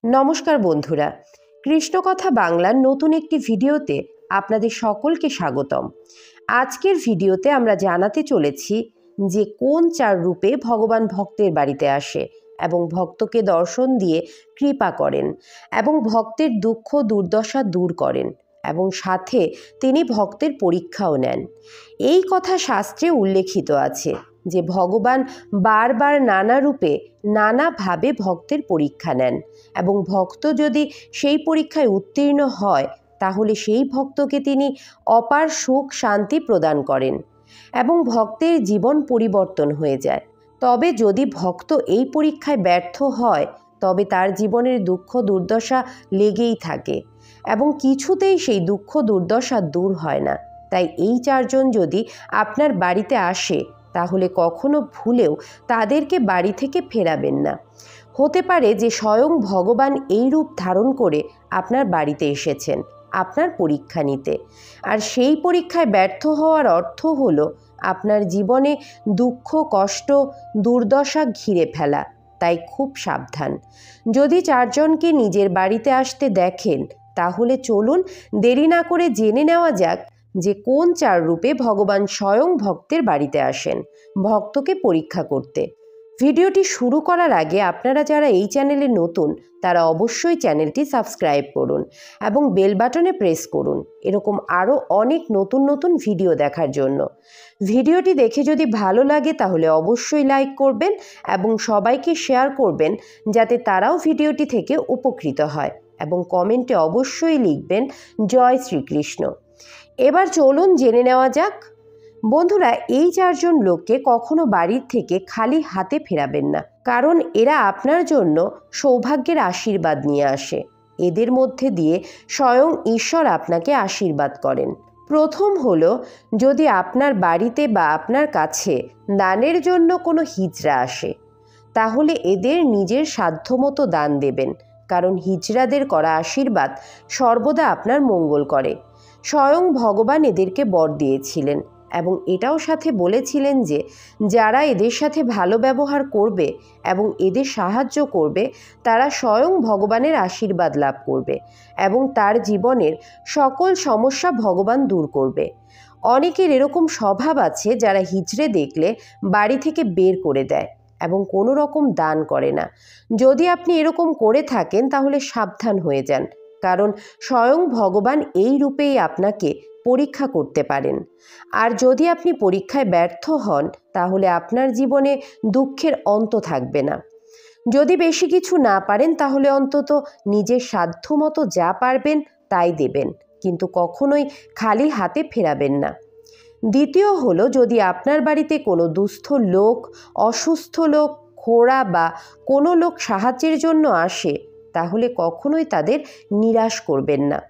নমস্কার বন্ধুরা, কৃষ্ণকথা বাংলার নতুন একটি ভিডিওতে আপনাদের সকলকে স্বাগতম। আজকের ভিডিওতে আমরা জানাতে চলেছি যে কোন 4 রূপে ভগবান ভক্তের বাড়িতে আসে এবং ভক্তকে দর্শন দিয়ে কৃপা করেন এবং ভক্তের দুঃখ দুর্দশা দূর করেন এবং সাথে তিনি ভক্তের পরীক্ষাও নেন। এই কথা শাস্ত্রে উল্লেখিত আছে যে ভগবান বারবার নানা রূপে নানাভাবে ভক্তের পরীক্ষা নেন এবং ভক্ত যদি সেই পরীক্ষায় উত্তীর্ণ হয় তাহলে সেই ভক্তকে তিনি অপার সুখ শান্তি প্রদান করেন এবং ভক্তের জীবন পরিবর্তন হয়ে যায়। তবে যদি ভক্ত এই পরীক্ষায় ব্যর্থ হয় তবে তার জীবনের দুঃখ দুর্দশা লেগেই থাকে এবং কিছুতেই সেই দুঃখ দুর্দশা দূর হয় না। তাই এই 4 জন যদি আপনার বাড়িতে আসে তাহলে কখনো ভুলেও তাদেরকে বাড়ি থেকে ফেরাবেন না। হতে পারে যে স্বয়ং ভগবান এই রূপ ধারণ করে আপনার বাড়িতে এসেছেন আপনার পরীক্ষা নিতে, আর সেই পরীক্ষায় ব্যর্থ হওয়ার অর্থ হলো আপনার জীবনে দুঃখ কষ্ট দুর্দশা ঘিরে ফেলা। তাই খুব সাবধান। যদি 4 জনকে নিজের বাড়িতে আসতে দেখেন তাহলে চলুন দেরি না করে জেনে নেওয়া যাক যে কোন 4 রূপে ভগবান স্বয়ং ভক্তের বাড়িতে আসেন ভক্তকে পরীক্ষা করতে। ভিডিওটি শুরু করার আগে আপনারা যারা এই চ্যানেলে নতুন তারা অবশ্যই চ্যানেলটি সাবস্ক্রাইব করুন এবং বেল বাটনে প্রেস করুন এরকম আরও অনেক নতুন নতুন ভিডিও দেখার জন্য। ভিডিওটি দেখে যদি ভালো লাগে তাহলে অবশ্যই লাইক করবেন এবং সবাইকে শেয়ার করবেন যাতে তারাও ভিডিওটি থেকে উপকৃত হয় এবং কমেন্টে অবশ্যই লিখবেন জয় শ্রীকৃষ্ণ। এবার চলুন জেনে নেওয়া যাক। বন্ধুরা, এই 4 জন লোককে কখনো বাড়ির থেকে খালি হাতে ফেরাবেন না, কারণ এরা আপনার জন্য সৌভাগ্যের আশীর্বাদ নিয়ে আসে। এদের মধ্যে দিয়ে স্বয়ং ঈশ্বর আপনাকে আশীর্বাদ করেন। প্রথম হলো, যদি আপনার বাড়িতে বা আপনার কাছে দানের জন্য কোনো হিজড়া আসে তাহলে এদের নিজের সাধ্যমতো দান দেবেন, কারণ হিজড়াদের করা আশীর্বাদ সর্বদা আপনার মঙ্গল করে। স্বয়ং ভগবান এদেরকে বর দিয়েছিলেন এবং এটাও সাথে বলেছিলেন যে যারা এদের সাথে ভালো ব্যবহার করবে এবং এদের সাহায্য করবে তারা স্বয়ং ভগবানের আশীর্বাদ লাভ করবে এবং তার জীবনের সকল সমস্যা ভগবান দূর করবে। অনেকের এরকম স্বভাব আছে যারা হিজড়ে দেখলে বাড়ি থেকে বের করে দেয় এবং কোনো রকম দান করে না। যদি আপনি এরকম করে থাকেন তাহলে সাবধান হয়ে যান, কারণ স্বয়ং ভগবান এই রূপেই আপনাকে পরীক্ষা করতে পারেন। আর যদি আপনি পরীক্ষায় ব্যর্থ হন তাহলে আপনার জীবনে দুঃখের অন্ত থাকবে না। যদি বেশি কিছু না পারেন তাহলে অন্তত নিজের সাধ্যমতো যা পারবেন তাই দেবেন, কিন্তু কখনোই খালি হাতে ফেরাবেন না। দ্বিতীয় হলো, যদি আপনার বাড়িতে কোনো দুস্থ লোক অসুস্থ লোক খোড়া বা কোনো লোক সাহায্যের জন্য আসে তাহলে কখনোই তাদের নিরাশ করবেন না।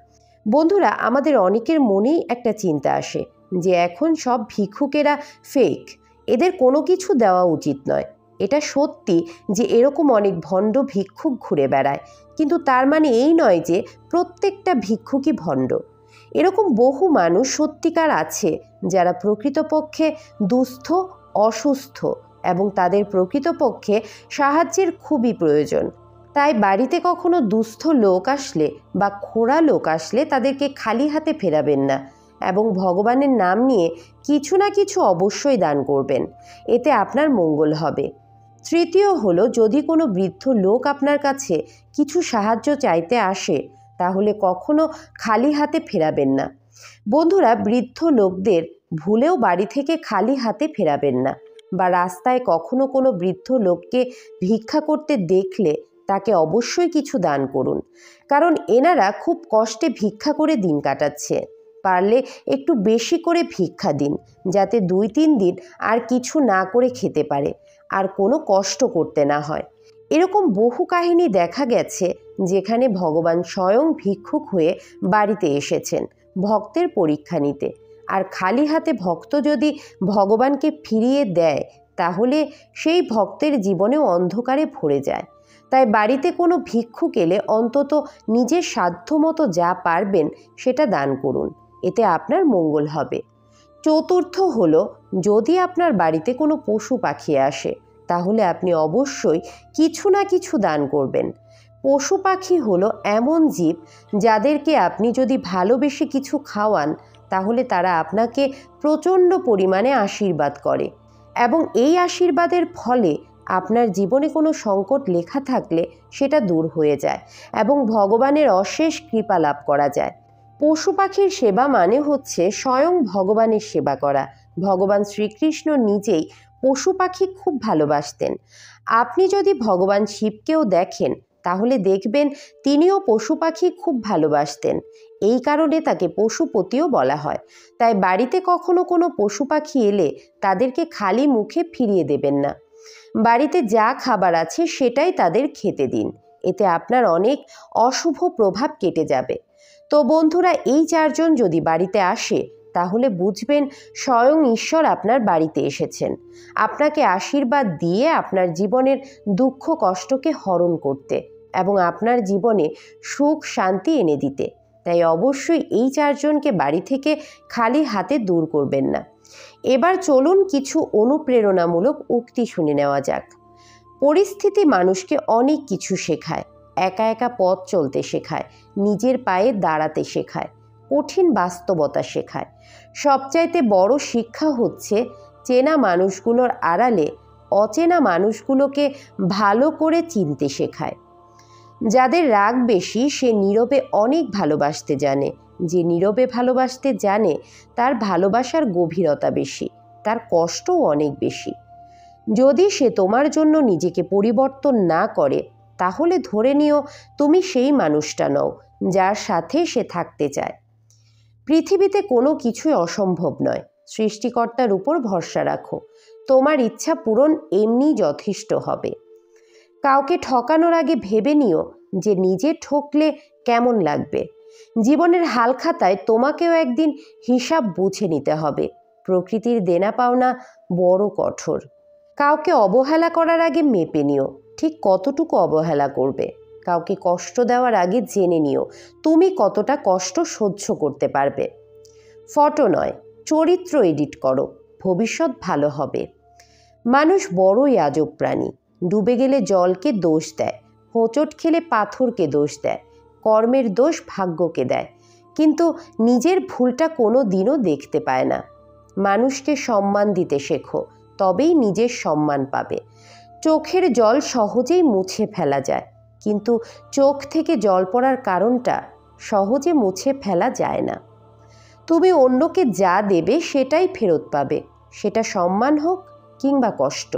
বন্ধুরা, আমাদের অনেকের মনেই একটা চিন্তা আসে যে এখন সব ভিক্ষুকেরা ফেক, এদের কোনো কিছু দেওয়া উচিত নয়। এটা সত্যি যে এরকম অনেক ভণ্ড ভিক্ষুক ঘুরে বেড়ায়, কিন্তু তার মানে এই নয় যে প্রত্যেকটা ভিক্ষুকই ভণ্ড। এরকম বহু মানুষ সত্যিকার আছে যারা প্রকৃতপক্ষে দুস্থ অসুস্থ এবং তাদের প্রকৃতপক্ষে সাহায্যের খুবই প্রয়োজন। তাই বাড়িতে কখনো দুস্থ লোক আসলে বা খোড়া লোক আসলে তাদেরকে খালি হাতে ফেরাবেন না এবং ভগবানের নাম নিয়ে কিছু না কিছু অবশ্যই দান করবেন, এতে আপনার মঙ্গল হবে। তৃতীয় হলো, যদি কোনো বৃদ্ধ লোক আপনার কাছে কিছু সাহায্য চাইতে আসে তাহলে কখনো খালি হাতে ফেরাবেন না। বন্ধুরা, বৃদ্ধ লোকদের ভুলেও বাড়ি থেকে খালি হাতে ফেরাবেন না, বা রাস্তায় কখনো কোনো বৃদ্ধ লোককে ভিক্ষা করতে দেখলে তাকে অবশ্যই কিছু দান করুন, কারণ এনারা খুব কষ্টে ভিক্ষা করে দিন কাটাচ্ছে। পারলে একটু বেশি করে ভিক্ষা দিন যাতে 2-3 দিন আর কিছু না করে খেতে পারে আর কোনো কষ্ট করতে না হয়। এরকম বহু কাহিনী দেখা গেছে যেখানে ভগবান স্বয়ং ভিক্ষুক হয়ে বাড়িতে এসেছেন ভক্তের পরীক্ষা নিতে, আর খালি হাতে ভক্ত যদি ভগবানকে ফিরিয়ে দেয় তাহলে সেই ভক্তের জীবনেও অন্ধকারে ভরে যায়। তাই বাড়িতে কোনো ভিক্ষুক এলে অন্তত নিজের সাধ্যমতো যা পারবেন সেটা দান করুন, এতে আপনার মঙ্গল হবে। চতুর্থ হলো, যদি আপনার বাড়িতে কোনো পশু পাখি আসে তাহলে আপনি অবশ্যই কিছু না কিছু দান করবেন। পশু পাখি হলো এমন জীব যাদেরকে আপনি যদি ভালোবেসে কিছু খাওয়ান তাহলে তারা আপনাকে প্রচণ্ড পরিমাণে আশীর্বাদ করে এবং এই আশীর্বাদের ফলে আপনার জীবনে কোনো সংকট লেখা থাকলে সেটা দূর হয়ে যায় এবং ভগবানের অশেষ কৃপা লাভ করা যায়। পশু পাখির সেবা মানে হচ্ছে স্বয়ং ভগবানের সেবা করা। ভগবান শ্রীকৃষ্ণ নিজেই পশু পাখি খুব ভালোবাসতেন। আপনি যদি ভগবান শিবকেও দেখেন তাহলে দেখবেন তিনিও পশু পাখি খুব ভালোবাসতেন। এই কারণে তাকে পশুপতিও বলা হয়। তাই বাড়িতে কখনো কোনো পশু পাখি এলে তাদেরকে খালি মুখে ফিরিয়ে দেবেন না। বাড়িতে যা খাবার আছে সেটাই তাদের খেতে দিন। এতে আপনার অনেক অশুভ প্রভাব কেটে যাবে। তো বন্ধুরা, এই 4 জন যদি বাড়িতে আসে তাহলে বুঝবেন স্বয়ং ঈশ্বর আপনার বাড়িতে এসেছেন আপনাকে আশীর্বাদ দিয়ে আপনার জীবনের দুঃখ কষ্টকে হরণ করতে এবং আপনার জীবনে সুখ শান্তি এনে দিতে। তাই অবশ্যই এই 4 জনকে বাড়ি থেকে খালি হাতে দূর করবেন না। এবার চলুন কিছু অনুপ্রেরণামূলক উক্তি শুনে নেওয়া যাক। পরিস্থিতি মানুষকে অনেক কিছু শেখায়। একা একা পথ চলতে শেখায়, নিজের পায়ে দাঁড়াতে শেখায়, কঠিন বাস্তবতা শেখায়। সবচাইতে বড় শিক্ষা হচ্ছে চেনা মানুষগুলোর আড়ালে অচেনা মানুষগুলোকে ভালো করে চিনতে শেখায়। যাদের রাগ বেশি সে নীরবে অনেক ভালোবাসতে জানে। যে নীরবে ভালোবাসতে জানে তার ভালোবাসার গভীরতা বেশি, তার কষ্টও অনেক বেশি। যদি সে তোমার জন্য নিজেকে পরিবর্তন না করে তাহলে ধরে নিও তুমি সেই মানুষটা নও যার সাথে সে থাকতে চায়। পৃথিবীতে কোনো কিছুই অসম্ভব নয়। সৃষ্টিকর্তার উপর ভরসা রাখো, তোমার ইচ্ছা পূরণ এমনি যথেষ্ট হবে। কাউকে ঠকানোর আগে ভেবে নিও যে নিজে ঠকলে কেমন লাগবে। জীবনের হালখাতায় তোমাকেও একদিন হিসাব বুঝে নিতে হবে। প্রকৃতির দেনা পাওনা বড় কঠোর। কাউকে অবহেলা করার আগে মেপে নিও ঠিক কতটুকু অবহেলা করবে। কাউকে কষ্ট দেওয়ার আগে জেনে নিও তুমি কতটা কষ্ট সহ্য করতে পারবে। ফটো নয়, চরিত্র এডিট করো, ভবিষ্যৎ ভালো হবে। মানুষ বড়ই আজব প্রাণী। ডুবে গেলে জলকে দোষ দেয়, হোঁচট খেলে পাথরকে দোষ দেয়, কর্মের দোষ ভাগ্যকে দেয়, কিন্তু নিজের ভুলটা কোনো দিনও দেখতে পায় না। মানুষকে সম্মান দিতে শেখো, তবেই নিজের সম্মান পাবে। চোখের জল সহজেই মুছে ফেলা যায়, কিন্তু চোখ থেকে জল পড়ার কারণটা সহজে মুছে ফেলা যায় না। তুমি অন্যকে যা দেবে সেটাই ফেরত পাবে, সেটা সম্মান হোক কিংবা কষ্ট।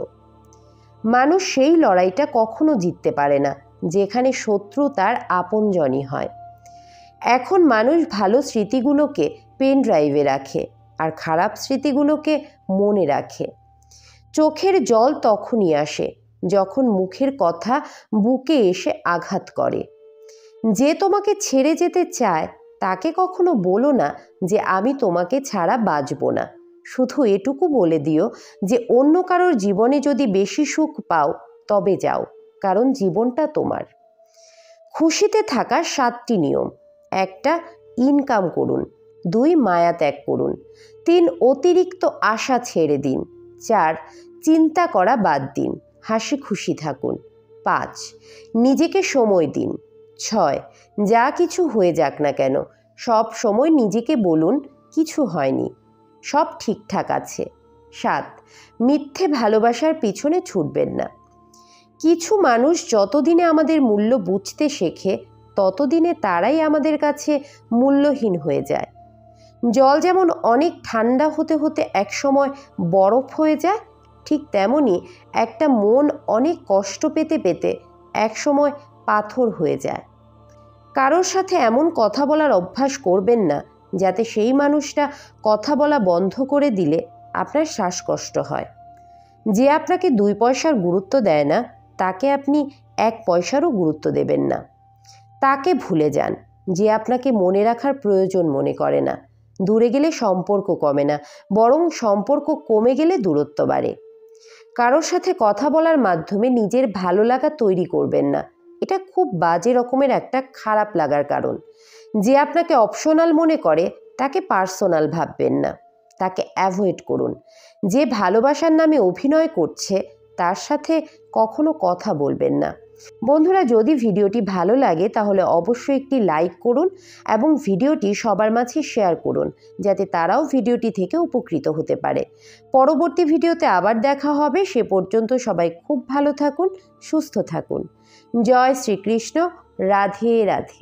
মানুষ সেই লড়াইটা কখনো জিততে পারে না যেখানে শত্রু তার আপনজনই হয়। এখন মানুষ ভালো স্মৃতিগুলোকে পেন ড্রাইভে রাখে আর খারাপ স্মৃতিগুলোকে মনে রাখে। চোখের জল তখনই আসে যখন মুখের কথা বুকে এসে আঘাত করে। যে তোমাকে ছেড়ে যেতে চায় তাকে কখনো বলো না যে আমি তোমাকে ছাড়া বাঁচব না। শুধু এটুকু বলে দিও যে অন্য কারোর জীবনে যদি বেশি সুখ পাও তবে যাও, কারণ জীবনটা তোমার। খুশিতে থাকার 7টি নিয়ম। 1, ইনকাম করুন। 2, মায়া ত্যাগ করুন। 3, অতিরিক্ত আশা ছেড়ে দিন। 4, চিন্তা করা বাদ দিন, হাসি খুশি থাকুন। 5, নিজেকে সময় দিন। 6, যা কিছু হয়ে যাক না কেন সব সময় নিজেকে বলুন কিছু হয়নি, সব ঠিকঠাক আছে। 7, মিথ্যে ভালোবাসার পিছনে ছুটবেন না। কিছু মানুষ যতদিনে আমাদের মূল্য বুঝতে শেখে ততদিনে তারাই আমাদের কাছে মূল্যহীন হয়ে যায়। জল যেমন অনেক ঠান্ডা হতে হতে একসময় বরফ হয়ে যায়, ঠিক তেমনি একটা মন অনেক কষ্ট পেতে পেতে একসময় পাথর হয়ে যায়। কারোর সাথে এমন কথা বলার অভ্যাস করবেন না যাতে সেই মানুষটা কথা বলা বন্ধ করে দিলে আপনার শ্বাসকষ্ট হয়। যে আপনাকে 2 পয়সার গুরুত্ব দেয় না তাকে আপনি 1 পয়সারও গুরুত্ব দেবেন না। তাকে ভুলে যান যে আপনাকে মনে রাখার প্রয়োজন মনে করে না। দূরে গেলে সম্পর্ক কমে না, বরং সম্পর্ক কমে গেলে দূরত্ব বাড়ে। কারোর সাথে কথা বলার মাধ্যমে নিজের ভালো লাগা তৈরি করবেন না, এটা খুব বাজে রকমের একটা খারাপ লাগার কারণ। যে আপনাকে অপশনাল মনে করে তাকে পার্সোনাল ভাববেন না, তাকে অ্যাভয়েড করুন। যে ভালোবাসার নামে অভিনয় করছে তার সাথে কখনো কথা বলবেন না। বন্ধুরা, যদি ভিডিওটি ভালো লাগে তাহলে অবশ্যই একটি লাইক করুন এবং ভিডিওটি সবার মাঝে শেয়ার করুন, যাতে তারাও ভিডিওটি থেকে উপকৃত হতে পারে। পরবর্তী ভিডিওতে আবার দেখা হবে। সে পর্যন্ত সবাই খুব ভালো থাকুন, সুস্থ থাকুন। জয় শ্রীকৃষ্ণ। রাধে রাধে।